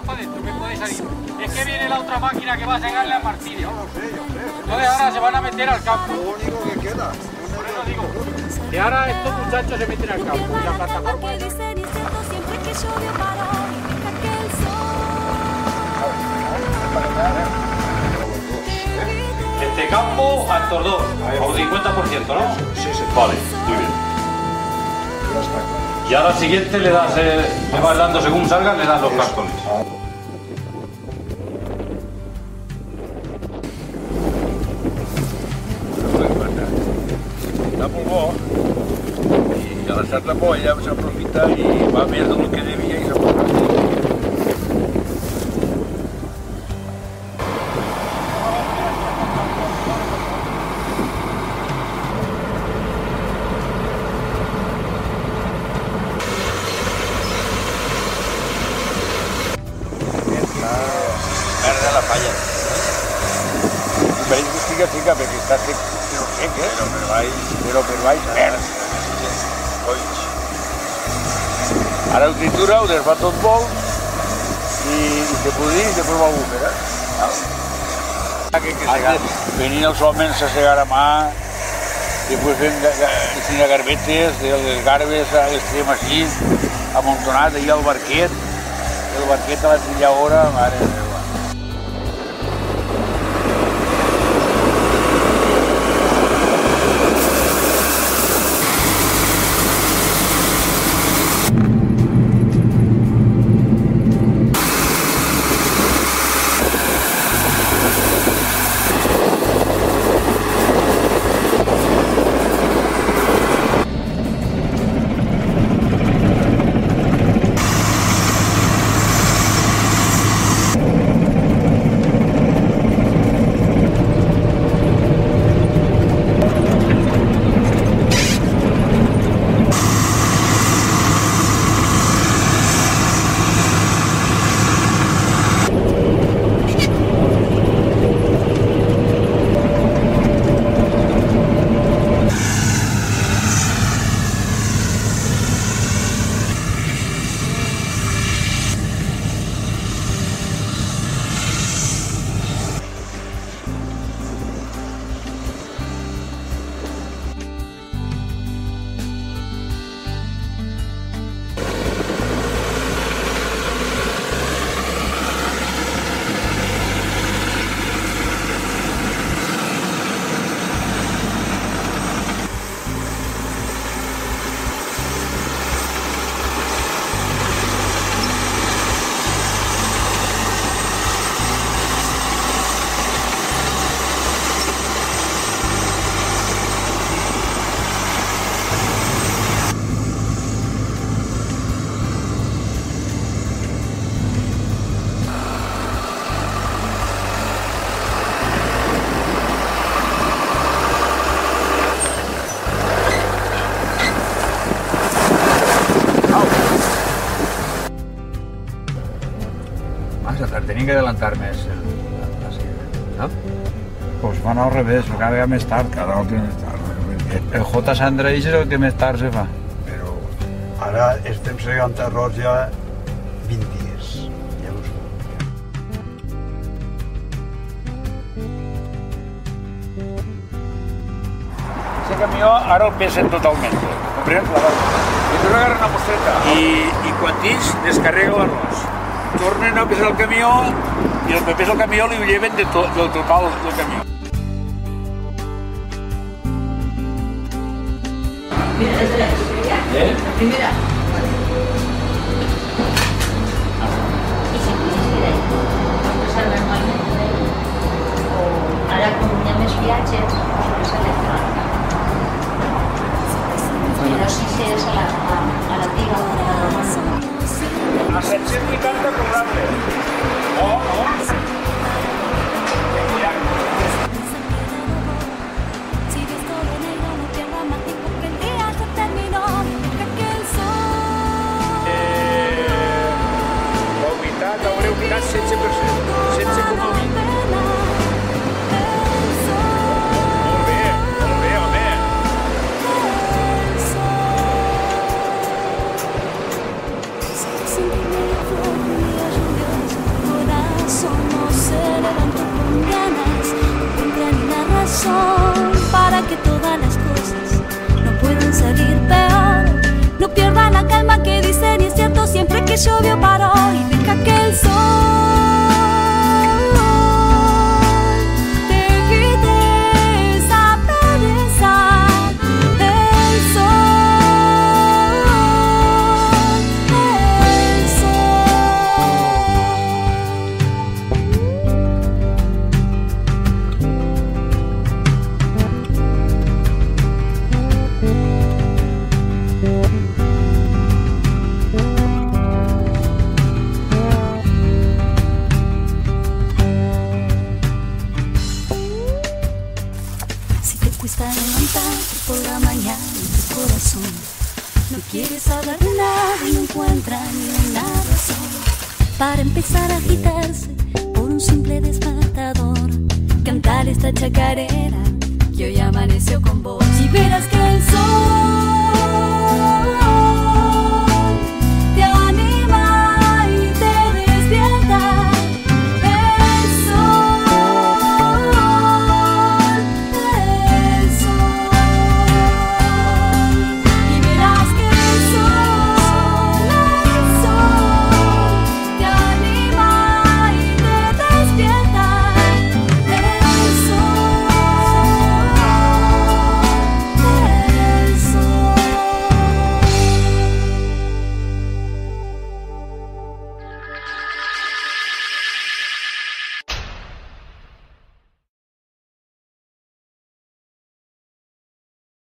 para adentro, que podéis salir. Es que viene la otra máquina que va a llegarle a Martínez. Yo lo sé. Entonces ahora se van a meter al campo. Lo único que queda. Por eso digo, que ahora estos muchachos se meten al campo. Y la plataforma... Este campo a estos dos, por 50%, ¿no? Sí. Vale, muy bien. Ya está claro. Y ahora al siguiente le das, le vas dando según salgan, le das los cartones. Està molt bo i a l'estat la por ella s'aprofita i va més del que devia i s'aprofita. Verda la falla. Veig que estica perquè està sec, però sec, però per baix verd. Colls. Ara ho tritura, ho desfà tot molt i se podria i després ho agufera. Venien els homes a segar a mà, després fent garbetes, les garbes les triem així, amuntonat, allà al barquet, el barquet a la trilladora, mare meva. Tenía que adelantar más la siguiente, ¿no? Pues van al revés, cada vez més tard. Cada altre més tard. El J. Sandra és el que més tard se fa. Però ara estem segant arròs ja 20 dies. Ja ho sé. Ese camió ara el pesen totalment, comprens? I tu agarra una mostreta i quan dins descarrega l'arròs. Tornen a pesar el camió i el que pesa el camió li ho lleven del total del camió. La primera. Ara, com hi ha més viatges, és electrònica. Però si és a l'antiga romana. A 780 cobrable. No. Si ves todo negro, no pierdas más tiempo que el día se terminó. Deja que el sol que llovió paró y deja que el sol te quite esa pereza. El sol, el Si te cuesta levantarte por la mañana en tu corazón, no quieres hablar de nada y no encuentras ni una razón para empezar a agitarse por un simple despertador, cantar esta chacarera que hoy amaneció con vos, y verás que el sol